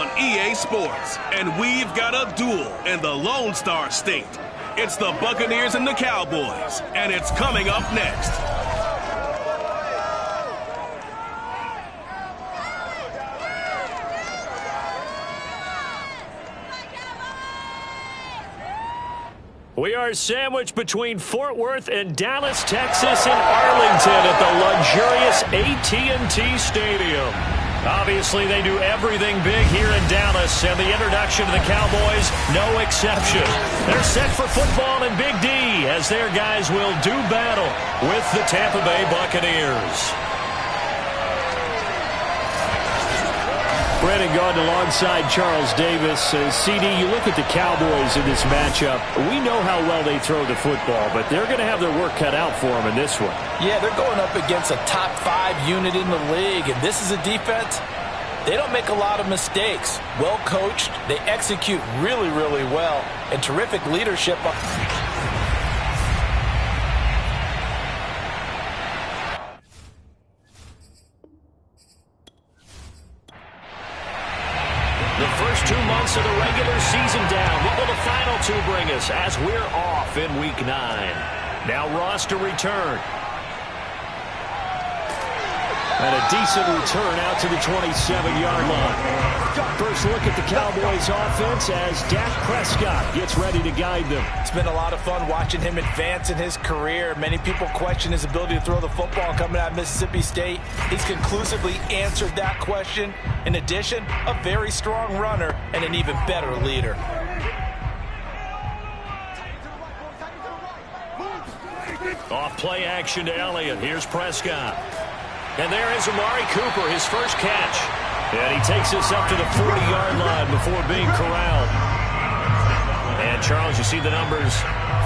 on EA Sports, and we've got a duel in the Lone Star State. It's the Buccaneers and the Cowboys, and it's coming up next. We are sandwiched between Fort Worth and Dallas, Texas, and Arlington at the luxurious AT&T Stadium. Obviously, they do everything big here in Dallas, and the introduction to the Cowboys, no exception. They're set for football in Big D, as their guys will do battle with the Tampa Bay Buccaneers. Brandon Gaudin alongside Charles Davis. CD, you look at the Cowboys in this matchup. We know how well they throw the football, but they're going to have their work cut out for them in this one. Yeah, they're going up against a top 5 unit in the league, and this is a defense. They don't make a lot of mistakes. Well coached, they execute really, really well, and terrific leadership. The first 2 months of the regular season down. What will the final 2 bring us as we're off in Week 9? Now Ross to return. And a decent return out to the 27-yard line. First look at the Cowboys offense as Dak Prescott gets ready to guide them. It's been a lot of fun watching him advance in his career. Many people question his ability to throw the football coming out of Mississippi State. He's conclusively answered that question. In addition, a very strong runner and an even better leader. Off play action to Elliott. Here's Prescott. And there is Amari Cooper, his first catch. And he takes us up to the 40-yard line before being corralled. And, Charles, you see the numbers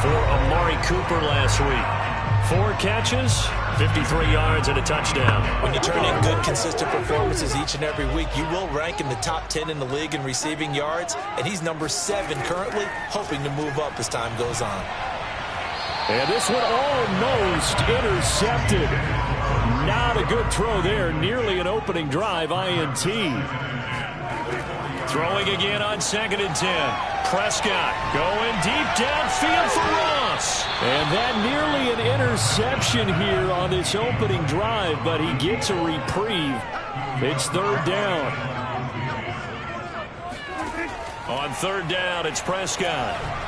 for Amari Cooper last week. 4 catches, 53 yards, and a touchdown. When you turn in good, consistent performances each and every week, you will rank in the top 10 in the league in receiving yards. And he's number 7 currently, hoping to move up as time goes on. And this one almost intercepted. Not a good throw there. Nearly an opening drive, INT. Throwing again on 2nd and 10. Prescott going deep downfield for Ross. And that nearly an interception here on this opening drive, but he gets a reprieve. It's 3rd down. On 3rd down, it's Prescott.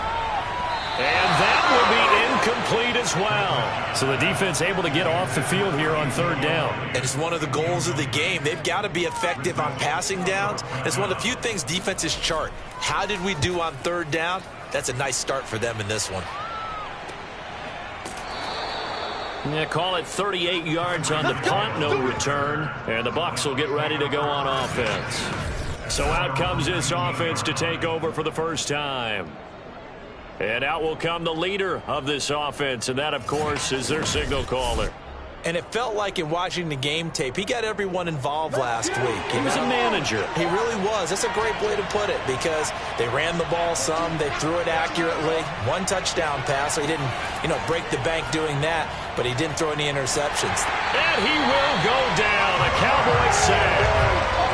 And that will be incomplete as well. So the defense able to get off the field here on 3rd down. And it's one of the goals of the game. They've got to be effective on passing downs. It's one of the few things defenses chart. How did we do on 3rd down? That's a nice start for them in this one. Yeah, call it 38 yards on the punt, no return. And the Bucs will get ready to go on offense. So out comes this offense to take over for the first time. And out will come the leader of this offense, and that, of course, is their signal caller. And it felt like in watching the game tape, he got everyone involved last week. He was a manager. He really was. That's a great way to put it because they ran the ball some, they threw it accurately. 1 touchdown pass, so he didn't, break the bank doing that, but he didn't throw any interceptions. And he will go down, a Cowboy sack.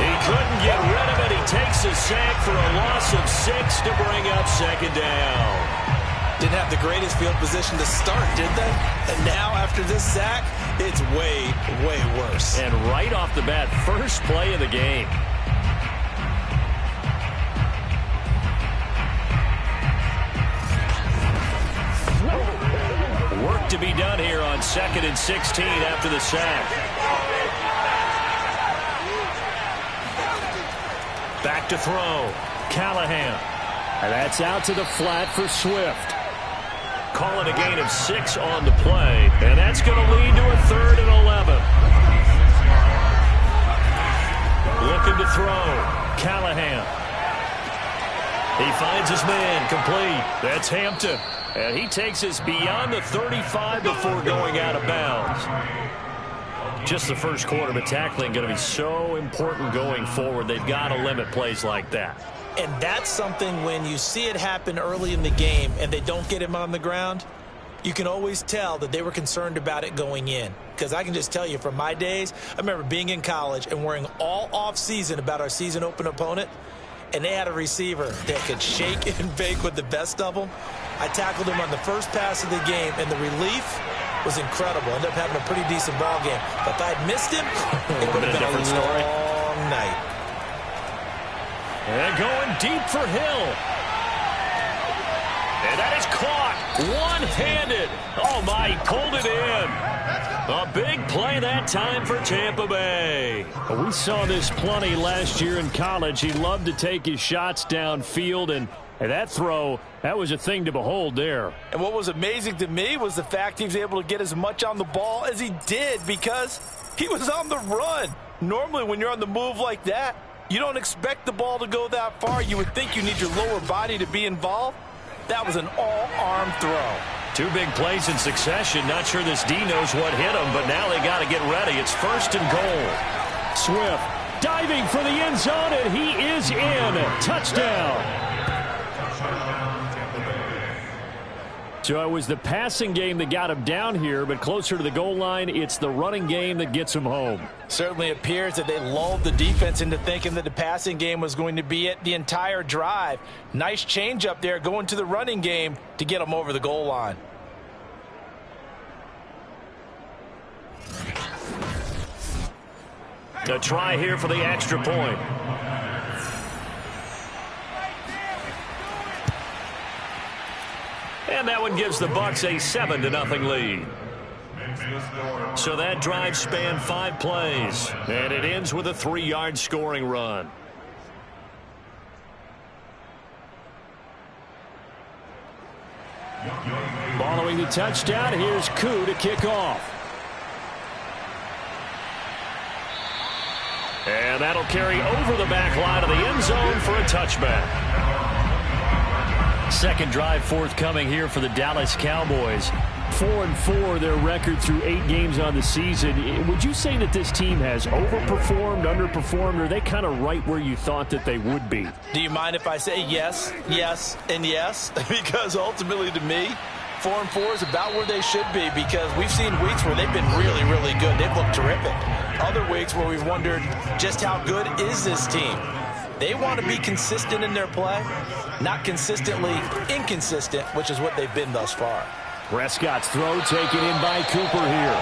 He couldn't get rid of it. He takes a sack for a loss of 6 to bring up 2nd down. Didn't have the greatest field position to start, did they? And now, after this sack, it's way, way worse. And right off the bat, first play of the game. Work to be done here on 2nd and 16 after the sack. Back to throw. Callahan. And that's out to the flat for Swift. Call it a gain of 6 on the play. And that's going to lead to a 3rd and 11. Looking to throw. Callahan. He finds his man. Complete. That's Hampton. And he takes us beyond the 35 before going out of bounds. Just the first quarter, but tackling going to be so important going forward. They've got to limit plays like that. And that's something when you see it happen early in the game and they don't get him on the ground, you can always tell that they were concerned about it going in. Because I can just tell you from my days, I remember being in college and worrying all off-season about our season open opponent, and they had a receiver that could shake and bake with the best of them. I tackled him on the first pass of the game, and the relief was incredible. Ended up having a pretty decent ball game. But if I had missed him, it would have been a long night. And going deep for Hill. And that is caught one-handed. Oh, my, pulled it in. A big play that time for Tampa Bay. We saw this plenty last year in college. He loved to take his shots downfield, and that throw, that was a thing to behold there. And what was amazing to me was the fact he was able to get as much on the ball as he did because he was on the run. Normally, when you're on the move like that, you don't expect the ball to go that far. You would think you need your lower body to be involved. That was an all-arm throw. Two big plays in succession. Not sure this D knows what hit him, but now they got to get ready. It's 1st and goal. Swift diving for the end zone, and he is in. Touchdown. So it was the passing game that got him down here, but closer to the goal line, it's the running game that gets him home. Certainly appears that they lulled the defense into thinking that the passing game was going to be it the entire drive. Nice change up there going to the running game to get them over the goal line. A try here for the extra point. And that one gives the Bucs a 7-0 lead. So that drive spanned 5 plays, and it ends with a 3-yard scoring run. Following the touchdown, here's Koo to kick off. And that'll carry over the back line of the end zone for a touchback. Second drive forthcoming here for the Dallas Cowboys. 4-4 their record through 8 games on the season. Would you say that this team has overperformed, underperformed, or are they kind of right where you thought that they would be? Do you mind if I say yes, yes, and yes? Because ultimately to me, 4-4 is about where they should be because we've seen weeks where they've been really, really good. They've looked terrific. Other weeks where we've wondered just how good is this team? They want to be consistent in their play, not consistently inconsistent, which is what they've been thus far. Prescott's throw taken in by Cooper here.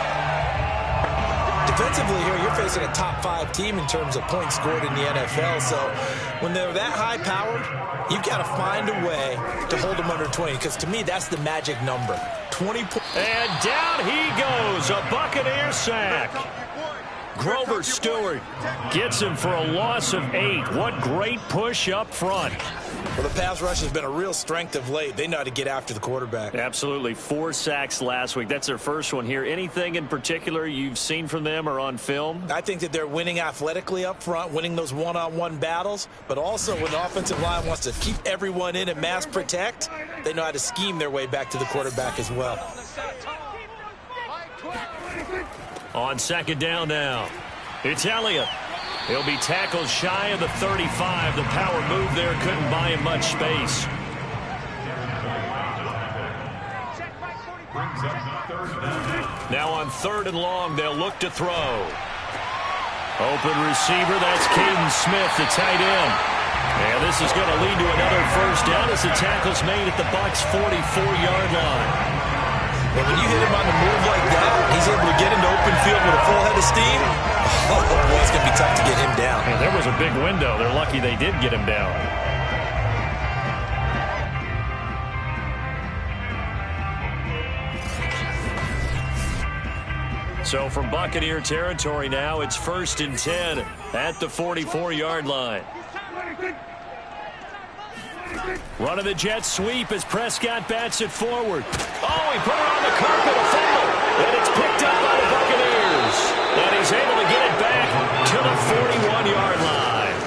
Defensively here, you're facing a top 5 team in terms of points scored in the NFL. So when they're that high-powered, you've got to find a way to hold them under 20, because to me, that's the magic number. 20 points. And down he goes, a Buccaneer sack. Grover Stewart gets him for a loss of 8. What great push up front. Well, the pass rush has been a real strength of late. They know how to get after the quarterback. Absolutely. 4 sacks last week. That's their first one here. Anything in particular you've seen from them or on film? I think that they're winning athletically up front, winning those one-on-one battles, but also when the offensive line wants to keep everyone in and mass protect, they know how to scheme their way back to the quarterback as well. On second down now, it's Elliott. He'll be tackled shy of the 35. The power move there couldn't buy him much space. Now on 3rd and long, they'll look to throw. Open receiver, that's Caden Smith, the tight end. And this is going to lead to another first down as the tackle's made at the Bucs' 44-yard line. But when you hit him on the move like that, he's able to get into open field with a full head of steam. Oh, boy, it's going to be tough to get him down. And there was a big window. They're lucky they did get him down. So from Buccaneer territory now, it's 1st and 10 at the 44-yard line. Running the jet sweep as Prescott bats it forward. Oh, he put it on the carpet, a fumble. And it's picked up by the Buccaneers. And he's able to get it back to the 41-yard line.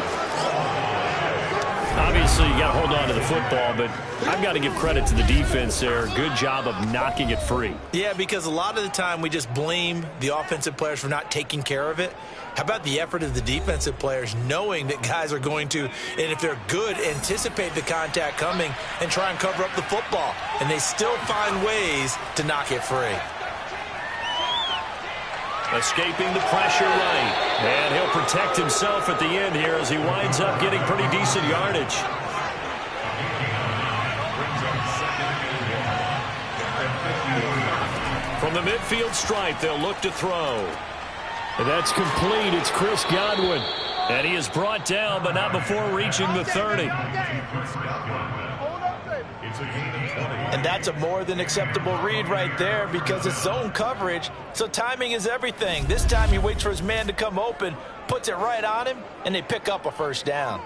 A Obviously, you got to hold on to the football, but I've got to give credit to the defense there. Good job of knocking it free. Yeah, because a lot of the time we just blame the offensive players for not taking care of it. How about the effort of the defensive players knowing that guys are going to, and if they're good, anticipate the contact coming and try and cover up the football. And they still find ways to knock it free. Escaping the pressure right. And he'll protect himself at the end here as he winds up getting pretty decent yardage. From the midfield stripe, they'll look to throw. And that's complete. It's Chris Godwin. And he is brought down, but not before reaching the 30. And that's a more than acceptable read right there because it's zone coverage, so timing is everything. This time he waits for his man to come open, puts it right on him, and they pick up a first down.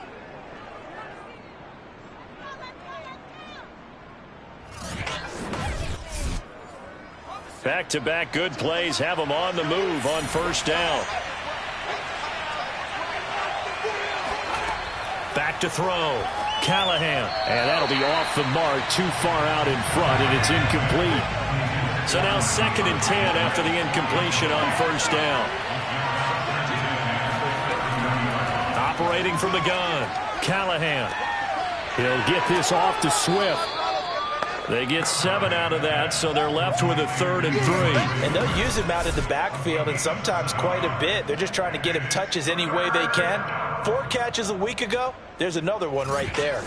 Back-to-back good plays have him on the move on first down. Back to throw. Callahan. And that'll be off the mark, too far out in front, and it's incomplete. So now 2nd and 10 after the incompletion on first down. Operating from the gun. Callahan. He'll get this off to Swift. They get 7 out of that, so they're left with a 3rd and 3. And they'll use him out of the backfield, and sometimes quite a bit. They're just trying to get him touches any way they can. 4 catches a week ago. There's another one right there.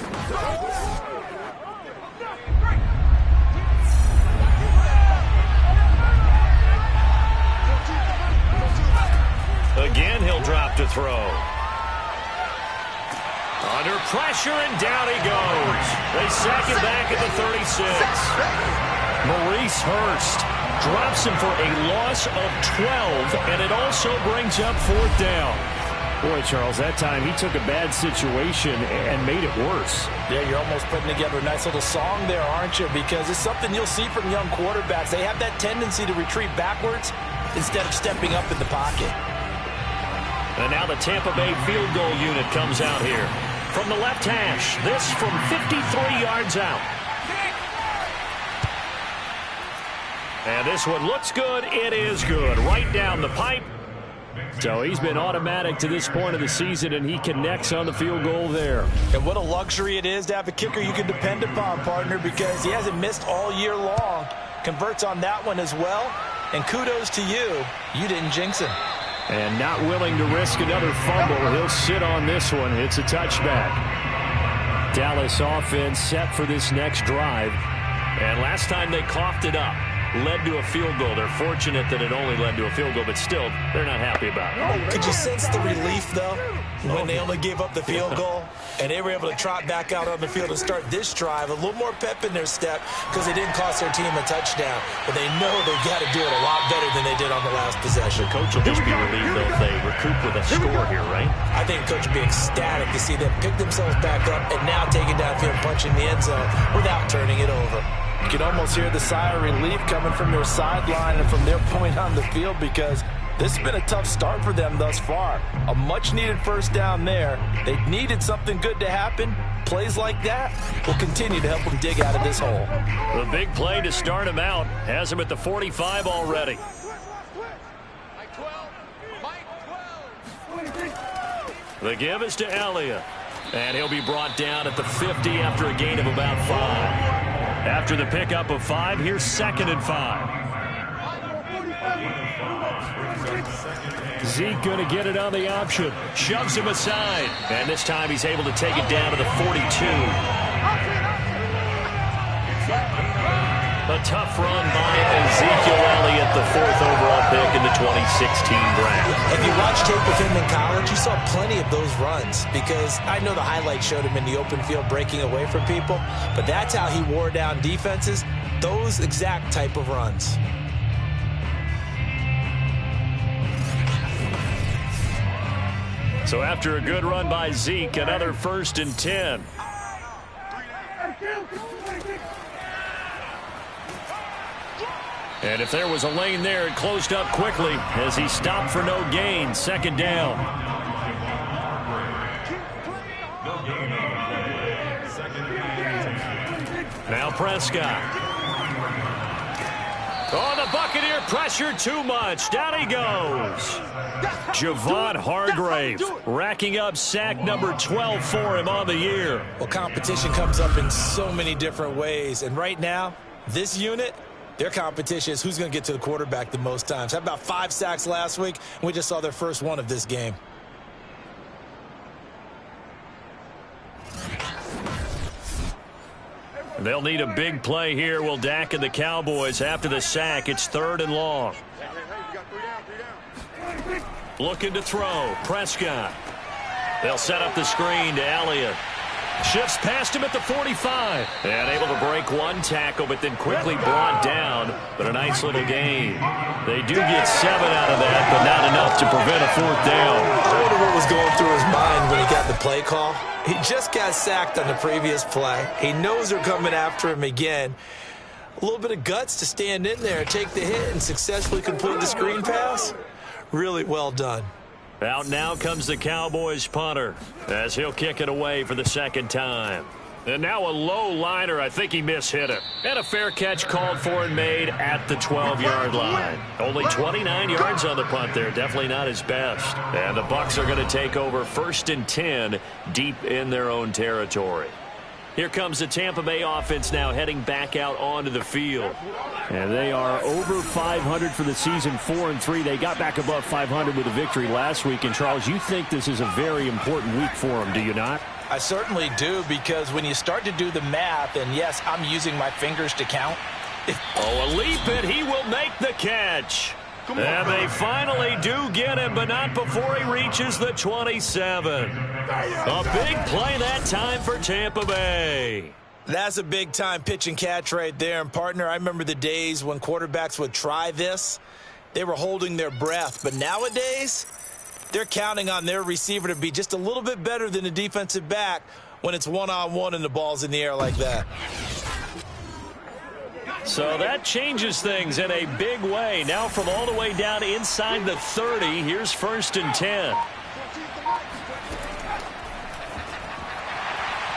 Again, he'll drop to throw. Under pressure, and down he goes. They sack him back at the 36. Maurice Hurst drops him for a loss of 12, and it also brings up 4th down. Boy, Charles, that time he took a bad situation and made it worse. Yeah, you're almost putting together a nice little song there, aren't you? Because it's something you'll see from young quarterbacks. They have that tendency to retreat backwards instead of stepping up in the pocket. And now the Tampa Bay field goal unit comes out here. From the left hash, this from 53 yards out. And this one looks good. It is good. Right down the pipe. So he's been automatic to this point of the season, and he connects on the field goal there. And what a luxury it is to have a kicker you can depend upon, partner, because he hasn't missed all year long. Converts on that one as well. And kudos to you. You didn't jinx him. And not willing to risk another fumble. He'll sit on this one. It's a touchback. Dallas offense set for this next drive. And last time they coughed it up, led to a field goal. They're fortunate that it only led to a field goal, but still, they're not happy about it. Could you sense the relief, though, when they only gave up the field goal and they were able to trot back out on the field and start this drive? A little more pep in their step because they didn't cost their team a touchdown, but they know they've got to do it a lot better than they did on the last possession. The coach will just be relieved, though, if they recoup with a score here, right? I think the coach will be ecstatic to see them pick themselves back up and now take it downfield and punch in the end zone without turning it over. You can almost hear the sigh of relief coming from their sideline and from their point on the field because this has been a tough start for them thus far. A much-needed first down there. They needed something good to happen. Plays like that will continue to help them dig out of this hole. The big play to start him out has him at the 45 already. The give is to Elliott. And he'll be brought down at the 50 after a gain of about 5. After the pickup of 5, here's 2nd and 5. Zeke going to get it on the option. Shoves him aside. And this time he's able to take it down to the 42. A tough run by Ezekiel Elliott, the 4th overall pick in the 2016 draft. If you watch tape of him in college, you saw plenty of those runs because I know the highlight showed him in the open field breaking away from people, but that's how he wore down defenses, those exact type of runs. So after a good run by Zeke, another 1st and 10. And if there was a lane there, it closed up quickly as he stopped for no gain. 2nd down. Now Prescott. Oh, the Buccaneer pressure too much. Down he goes. Javon Hargrave racking up sack number 12 for him on the year. Well, competition comes up in so many different ways. And right now, this unit, their competition is who's going to get to the quarterback the most times. Had about 5 sacks last week, and we just saw their first one of this game. They'll need a big play here. Will Dak and the Cowboys after the sack. It's 3rd and long. Looking to throw. Prescott. They'll set up the screen to Elliott. Shifts past him at the 45. And able to break one tackle, but then quickly brought down. But a nice little gain. They do get 7 out of that, but not enough to prevent a 4th down. I wonder what was going through his mind when he got the play call. He just got sacked on the previous play. He knows they're coming after him again. A little bit of guts to stand in there, take the hit, and successfully complete the screen pass. Really well done. Out now comes the Cowboys punter as he'll kick it away for the 2nd time. And now a low liner. I think he mishit it. And a fair catch called for and made at the 12-yard line. Only 29 yards on the punt there. Definitely not his best. And the Bucs are going to take over 1st and 10 deep in their own territory. Here comes the Tampa Bay offense now heading back out onto the field. And they are over 500 for the season, 4-3. They got back above 500 with a victory last week. And, Charles, you think this is a very important week for them, do you not? I certainly do, because when you start to do the math, and yes, I'm using my fingers to count. Oh, a leap, and he will make the catch. And they finally do get him, but not before he reaches the 27. A big play that time for Tampa Bay. That's a big-time pitch and catch right there. And, partner, I remember the days when quarterbacks would try this. They were holding their breath. But nowadays, they're counting on their receiver to be just a little bit better than the defensive back when it's one-on-one and the ball's in the air like that. So that changes things in a big way. Now from all the way down inside the 30, here's 1st and 10.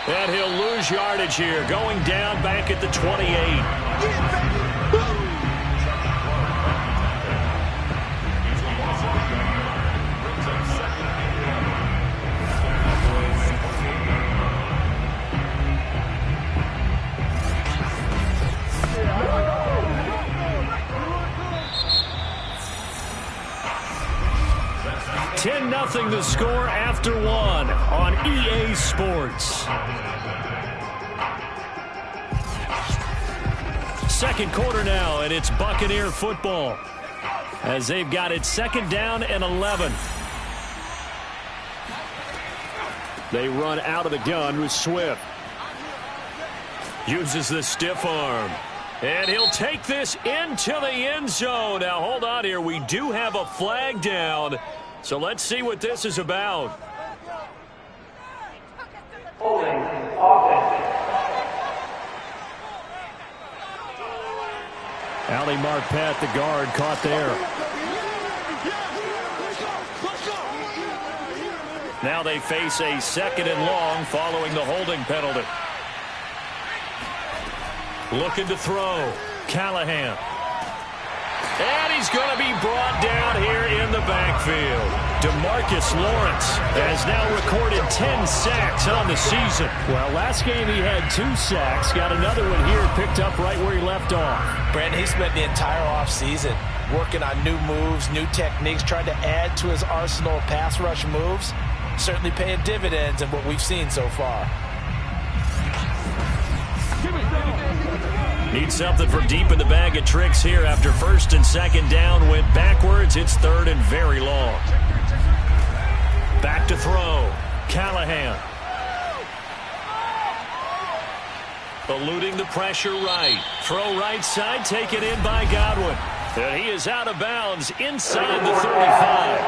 And he'll lose yardage here, going down back at the 28. 10-0 the score after 1 on EA Sports. 2nd quarter now, and it's Buccaneer football as they've got it 2nd down and 11. They run out of the gun with Swift. Uses the stiff arm. And he'll take this into the end zone. Now, hold on here. We do have a flag down. So let's see what this is about. Ali Marpet, the guard, caught there. Now they face a 2nd and long following the holding penalty. Looking to throw. Callahan. And he's going to be brought down here in the backfield. DeMarcus Lawrence has now recorded 10 sacks on the season. Well, last game he had 2 sacks. Got another one here, picked up right where he left off. Brandon, he spent the entire offseason working on new moves, new techniques, trying to add to his arsenal of pass rush moves. Certainly paying dividends in what we've seen so far. Need something from deep in the bag of tricks here after 1st and 2nd down. Went backwards. It's 3rd and very long. Back to throw. Callahan. Eluding the pressure right. Throw right side. Taken in by Godwin. And he is out of bounds inside the 35.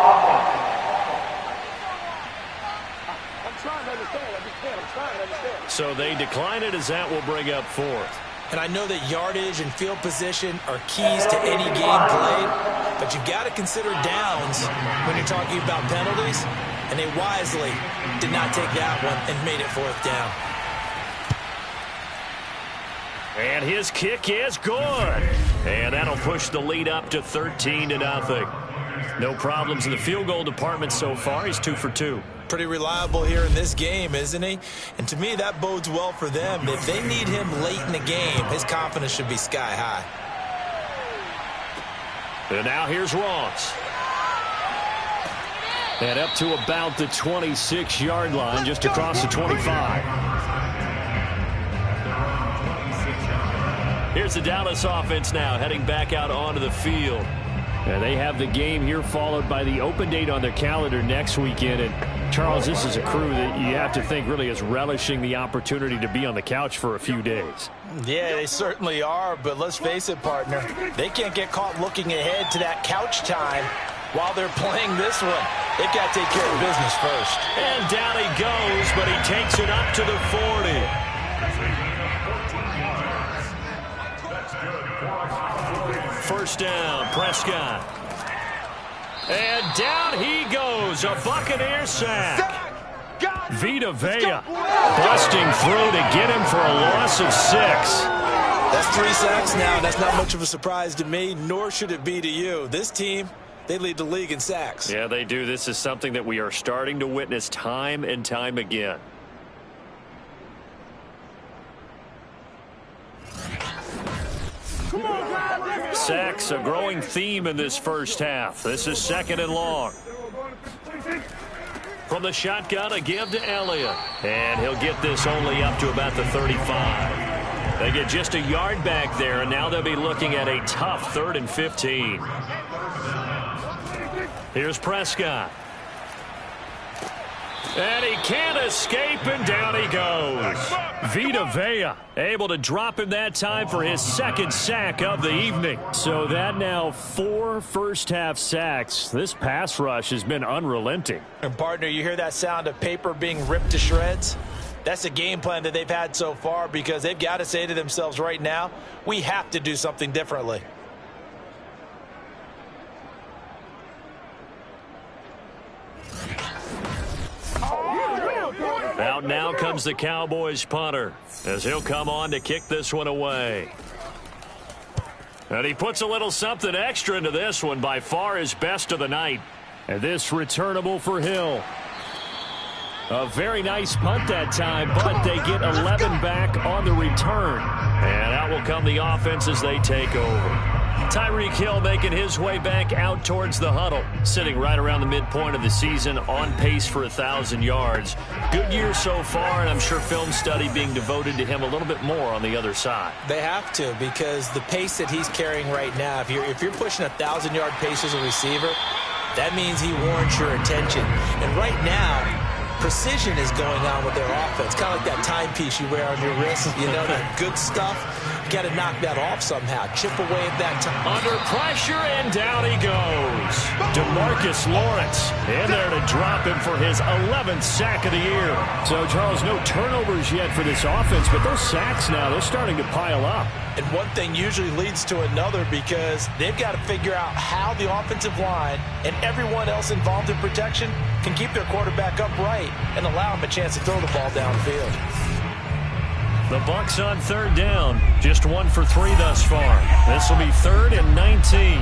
So they decline it as that will bring up 4th. And I know that yardage and field position are keys to any game played, but you've got to consider downs when you're talking about penalties, and they wisely did not take that one and made it 4th down. And his kick is good. And that'll push the lead up to 13-0. No problems in the field goal department so far. He's 2 for 2. Pretty reliable here in this game, isn't he? And to me, that bodes well for them. If they need him late in the game, his confidence should be sky high. And now here's Ross. And up to about the 26-yard line, just across the 25. Here's the Dallas offense now, heading back out onto the field. And they have the game here followed by the open date on their calendar next weekend. And, Charles, this is a crew that you have to think really is relishing the opportunity to be on the couch for a few days. Yeah, they certainly are, but let's face it, partner. They can't get caught looking ahead to that couch time while they're playing this one. They've got to take care of business first. And down he goes, but he takes it up to the 40. First down, Prescott. And down he goes, a Buccaneer sack. Vita Vea busting through to get him for a loss of 6. That's 3 sacks now. That's not much of a surprise to me, nor should it be to you. This team, they lead the league in sacks. Yeah, they do. This is something that we are starting to witness time and time again. Sacks, a growing theme in this first half. This is 2nd and long. From the shotgun, a give to Elliott. And he'll get this only up to about the 35. They get just a yard back there, and now they'll be looking at a tough 3rd and 15. Here's Prescott. And he can't escape, and down he goes. Vita Vea able to drop him that time for his 2nd sack of the evening. So that now 4 first-half sacks. This pass rush has been unrelenting. And, partner, you hear that sound of paper being ripped to shreds? That's the game plan that they've had so far because they've got to say to themselves right now, we have to do something differently. Out now comes the Cowboys punter as he'll come on to kick this one away. And he puts a little something extra into this one, by far his best of the night. And this returnable for Hill. A very nice punt that time, but they get 11 back on the return. And out will come the offense as they take over. Tyreek Hill making his way back out towards the huddle, sitting right around the midpoint of the season, on pace for 1,000 yards. Good year so far, and I'm sure film study being devoted to him a little bit more on the other side. They have to, because the pace that he's carrying right now, if you're pushing 1,000-yard pace as a receiver, that means he warrants your attention. And right now, precision is going on with their offense, kind of like that timepiece you wear on your wrist. You know, that good stuff. You got to knock that off somehow. Chip away at that time. Under pressure, and down he goes. DeMarcus Lawrence in there to drop him for his 11th sack of the year. So, Charles, no turnovers yet for this offense, but those sacks now, they're starting to pile up. And one thing usually leads to another because they've got to figure out how the offensive line and everyone else involved in protection can keep their quarterback upright and allow him a chance to throw the ball downfield. The Bucs on 3rd down, just 1 for 3 thus far. This will be 3rd and 19.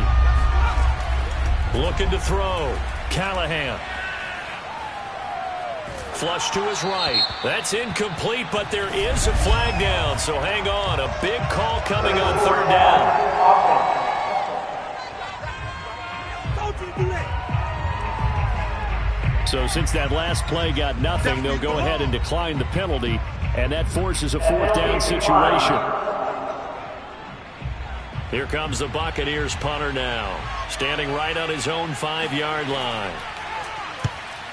Looking to throw, Callahan. Flush to his right. That's incomplete, but there is a flag down, so hang on. A big call coming on 3rd down. So since that last play got nothing, they'll go ahead and decline the penalty, and that forces a 4th down situation. Here comes the Buccaneers punter now, standing right on his own 5-yard line.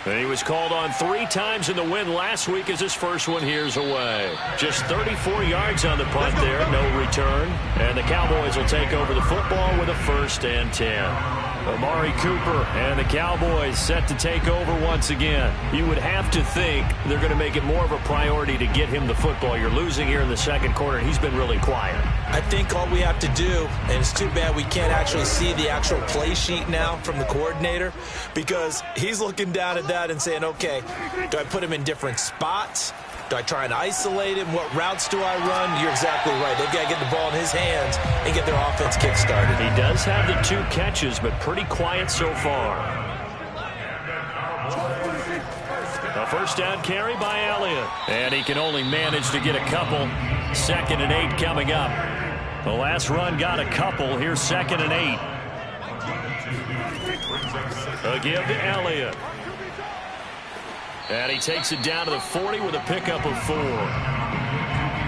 And he was called on 3 times in the win last week as his first one here's away. Just 34 yards on the punt there, no return. And the Cowboys will take over the football with a 1st and 10. Amari Cooper and the Cowboys set to take over once again. You would have to think they're going to make it more of a priority to get him the football. You're losing here in the 2nd quarter, and he's been really quiet. I think all we have to do, and it's too bad we can't actually see the actual play sheet now from the coordinator, because he's looking down at that and saying, okay, do I put him in different spots? Do I try and isolate him? What routes do I run? You're exactly right. They've got to get the ball in his hands and get their offense kick-started. He does have the 2 catches, but pretty quiet so far. A first down carry by Elliott. And he can only manage to get a couple. 2nd and 8 coming up. The last run got a couple. Here's 2nd and 8. A give to Elliott. And he takes it down to the 40 with a pickup of 4.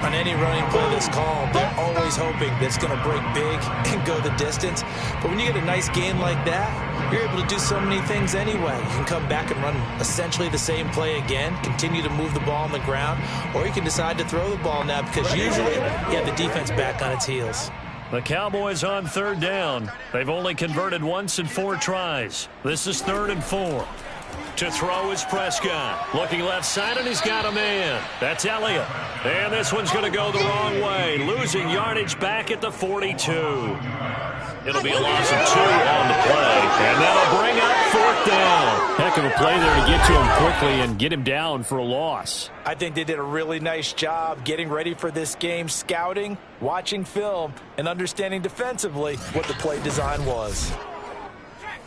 On any running play that's called, they're always hoping that it's going to break big and go the distance. But when you get a nice gain like that, you're able to do so many things anyway. You can come back and run essentially the same play again, continue to move the ball on the ground, or you can decide to throw the ball now because usually you have the defense back on its heels. The Cowboys on 3rd down. They've only converted once in 4 tries. This is 3rd and 4. To throw is Prescott. Looking left side, and he's got a man. That's Elliott. And this one's going to go the wrong way. Losing yardage back at the 42. It'll be a loss of 2 on the play. And that'll bring up 4th down. Heck of a play there to get to him quickly and get him down for a loss. I think they did a really nice job getting ready for this game, scouting, watching film, and understanding defensively what the play design was.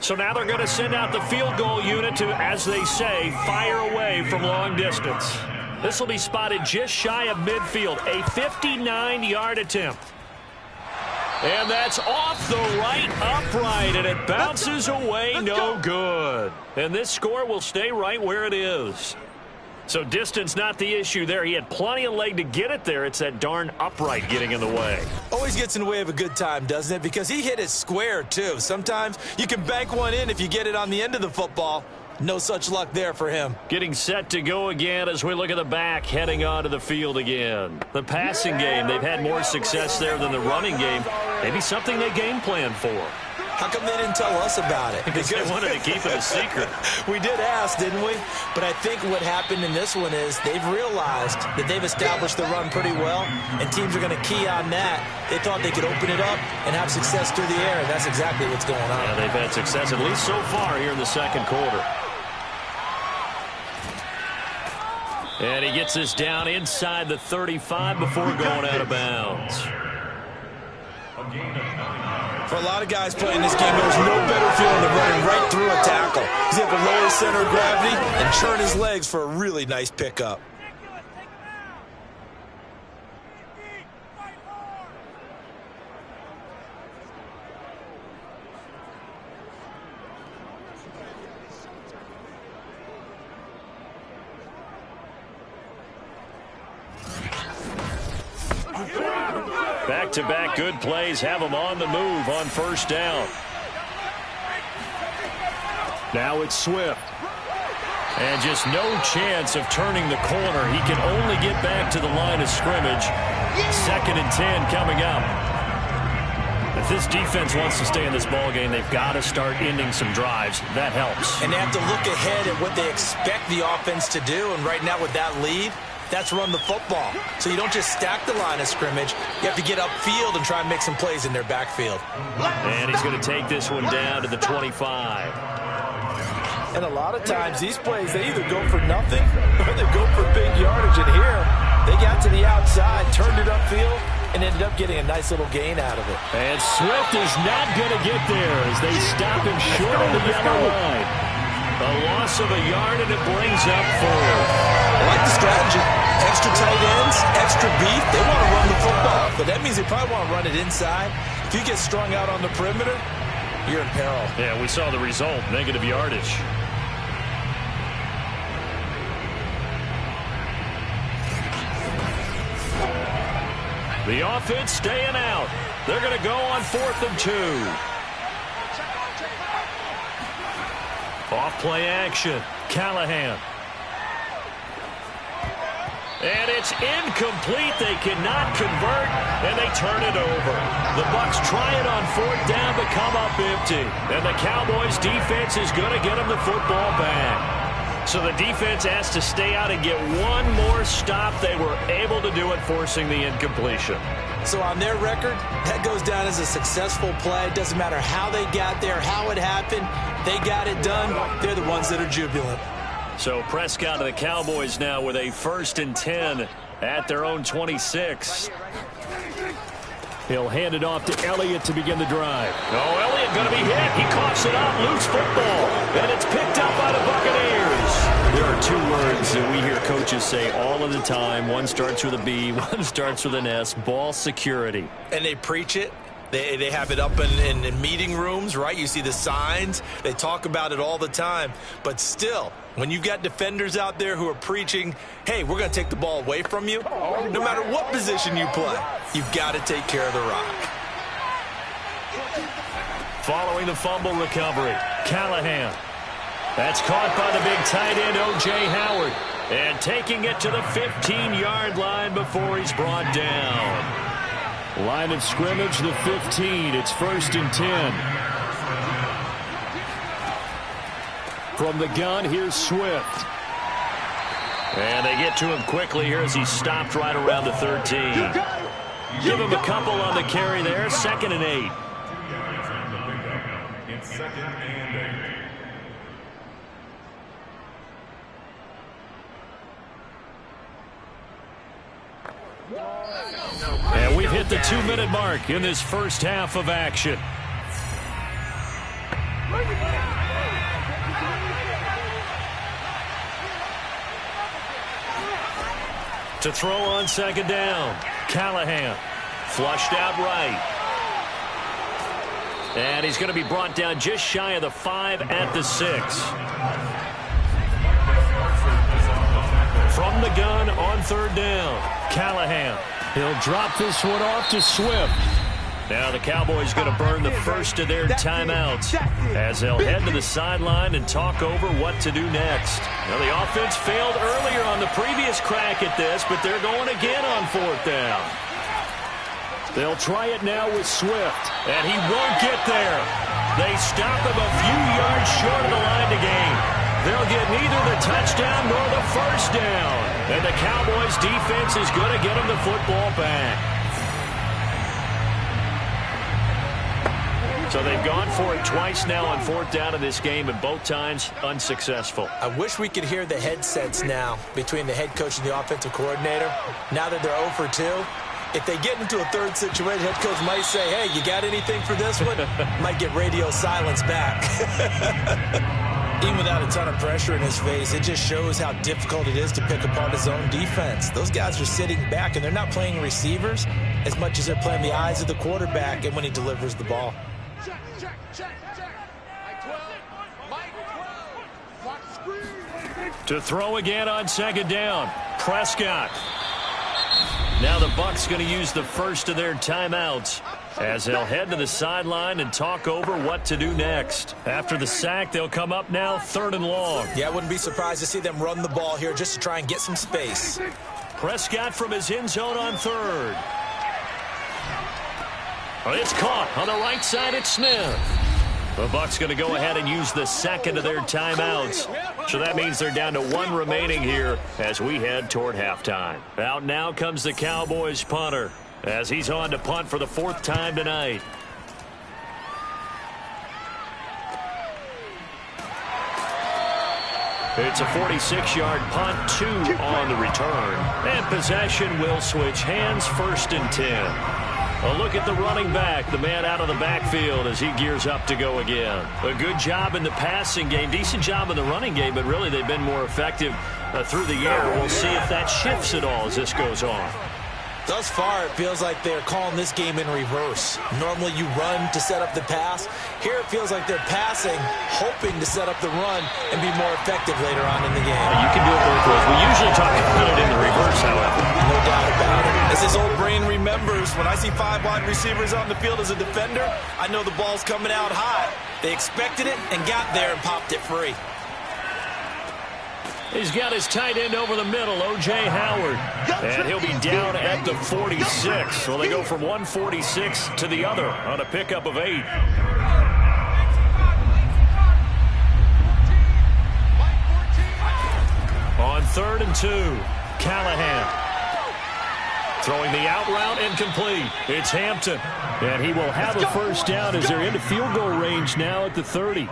So now they're going to send out the field goal unit to, as they say, fire away from long distance. This will be spotted just shy of midfield, a 59-yard attempt. And that's off the right upright, and it bounces away, no good. And this score will stay right where it is. So distance not the issue there. He had plenty of leg to get it there. It's that darn upright getting in the way. Always gets in the way of a good time, doesn't it? Because he hit it square, too. Sometimes you can bank one in if you get it on the end of the football. No such luck there for him. Getting set to go again as we look at the back heading onto the field again. The passing game, they've had more success there than the running game. Maybe something they game plan for. How come they didn't tell us about it? Because they wanted to keep it a secret. We did ask, didn't we? But I think what happened in this one is they've realized that they've established the run pretty well, and teams are going to key on that. They thought they could open it up and have success through the air, and that's exactly what's going on. Yeah, they've had success, at least so far here in the 2nd quarter. And he gets this down inside the 35 before going out of bounds. For a lot of guys playing this game, there's no better feeling than running right through a tackle. He's able to lower his center of gravity and churn his legs for a really nice pickup. Back-to-back good plays have him on the move on 1st down. Now it's Swift. And just no chance of turning the corner. He can only get back to the line of scrimmage. 2nd and 10 coming up. If this defense wants to stay in this ballgame, they've got to start ending some drives. That helps. And they have to look ahead at what they expect the offense to do. And right now with that lead, that's run the football. So you don't just stack the line of scrimmage. You have to get upfield and try and make some plays in their backfield. And he's going to take this one down to the 25. And a lot of times these plays, they either go for nothing or they go for big yardage. And here, they got to the outside, turned it upfield, and ended up getting a nice little gain out of it. And Swift is not going to get there as they stop him short of the yellow line. A loss of a yard, and it brings up 4. I like the strategy. Extra tight ends, extra beef. They want to run the football, but that means they probably want to run it inside. If you get strung out on the perimeter, you're in peril. Yeah, we saw the result, negative yardage. The offense staying out. They're going to go on 4th and 2. Off play action. Callahan. And it's incomplete. They cannot convert, and they turn it over. The Bucs try it on 4th down, but come up empty. And the Cowboys defense is going to get them the football back. So the defense has to stay out and get one more stop. They were able to do it, forcing the incompletion. So on their record, that goes down as a successful play. It doesn't matter how they got there, how it happened. They got it done. They're the ones that are jubilant. So Prescott of the Cowboys now with a 1st and 10 at their own 26. He'll hand it off to Elliott to begin the drive. Oh, Elliott going to be hit. He coughs it up. Loose football. And it's picked up by the Buccaneers. There are 2 words that we hear coaches say all of the time. One starts with a B, one starts with an S. Ball security. And they preach it. They have it up in meeting rooms, right? You see the signs. They talk about it all the time. But still, when you've got defenders out there who are preaching, hey, we're going to take the ball away from you, no matter what position you play, you've got to take care of the rock. Following the fumble recovery, Callahan. That's caught by the big tight end, O.J. Howard. And taking it to the 15-yard line before he's brought down. Line of scrimmage, the 15. It's 1st and 10. From the gun, here's Swift. And they get to him quickly here as he stopped right around the 13. Give him a couple on the carry there. 2nd and 8. It's 2nd and 8. And we've hit the 2-minute mark in this first half of action. To throw on 2nd down, Callahan flushed out right. And he's going to be brought down just shy of the 5 at the 6. From the gun on 3rd down, Callahan. He'll drop this one off to Swift. Now the Cowboys going to burn the first of their timeouts as they'll head to the sideline and talk over what to do next. Now the offense failed earlier on the previous crack at this, but they're going again on 4th down. They'll try it now with Swift. And he won't get there. They stop him a few yards short of the line to gain. They'll get neither the touchdown nor the 1st down. And the Cowboys defense is going to get him the football back. So they've gone for it twice now on 4th down in this game, and both times unsuccessful. I wish we could hear the headsets now between the head coach and the offensive coordinator. Now that they're 0 for 2, if they get into a 3rd situation, head coach might say, hey, you got anything for this one? Might get radio silence back. Even without a ton of pressure in his face, it just shows how difficult it is to pick apart his own defense. Those guys are sitting back, and they're not playing receivers as much as they're playing the eyes of the quarterback and when he delivers the ball. To throw again on 2nd down, Prescott. Now the Bucs going to use the first of their timeouts as they'll head to the sideline and talk over what to do next. After the sack, they'll come up now 3rd and long. Yeah, I wouldn't be surprised to see them run the ball here just to try and get some space. Prescott from his end zone on 3rd. It's caught on the right side at Smith. The Bucs going to go ahead and use the 2nd of their timeouts. So that means they're down to 1 remaining here as we head toward halftime. Out now comes the Cowboys punter as he's on to punt for the 4th time tonight. It's a 46-yard punt, 2 on the return. And possession will switch hands, 1st and 10. A look at the running back, the man out of the backfield as he gears up to go again. A good job in the passing game, decent job in the running game, but really they've been more effective through the air. We'll see if that shifts at all as this goes on. Thus far, it feels like they're calling this game in reverse. Normally you run to set up the pass. Here it feels like they're passing, hoping to set up the run and be more effective later on in the game. You can do it both ways. We usually talk about it in the reverse, however. No doubt about it. As his old brain remembers, when I see 5 wide receivers on the field as a defender, I know the ball's coming out high. They expected it and got there and popped it free. He's got his tight end over the middle, O.J. Howard. And he'll be down at the 46. So they go from 146 to the other on a pickup of 8. On 3rd and 2, Callahan. Throwing the out route and complete. It's Hampton. And he will have a first down as they're into field goal range now at the 30.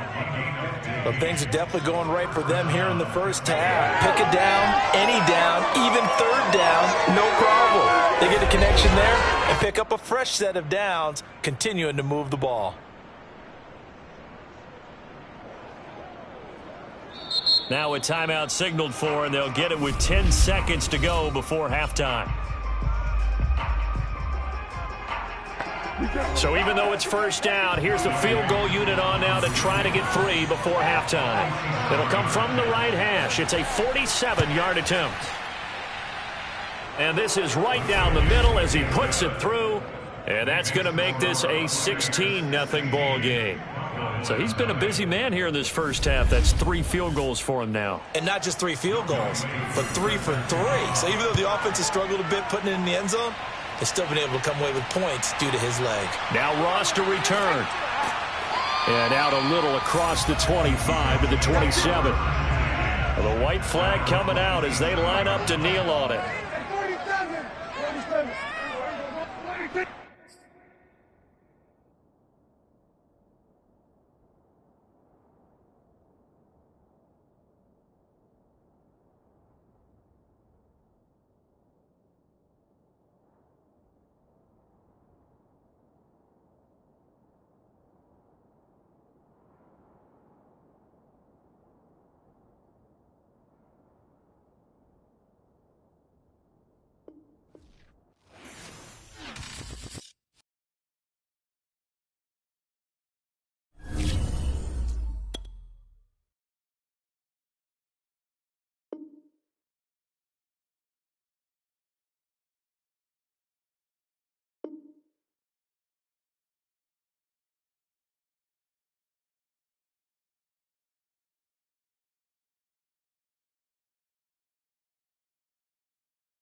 But things are definitely going right for them here in the first half. Pick a down, any down, even third down, no problem. They get a connection there and pick up a fresh set of downs, continuing to move the ball. Now a timeout signaled for, and they'll get it with 10 seconds to go before halftime. So even though it's first down, here's the field goal unit on now to try to get 3 before halftime. It'll come from the right hash. It's a 47-yard attempt. And this is right down the middle as he puts it through. And that's going to make this a 16-0 ball game. So he's been a busy man here in this first half. That's 3 field goals for him now. And not just 3 field goals, but 3 for 3. So even though the offense has struggled a bit putting it in the end zone, they've still been able to come away with points due to his leg. Now Ross to return. And out a little across the 25 to the 27. Well, the white flag coming out as they line up to kneel on it.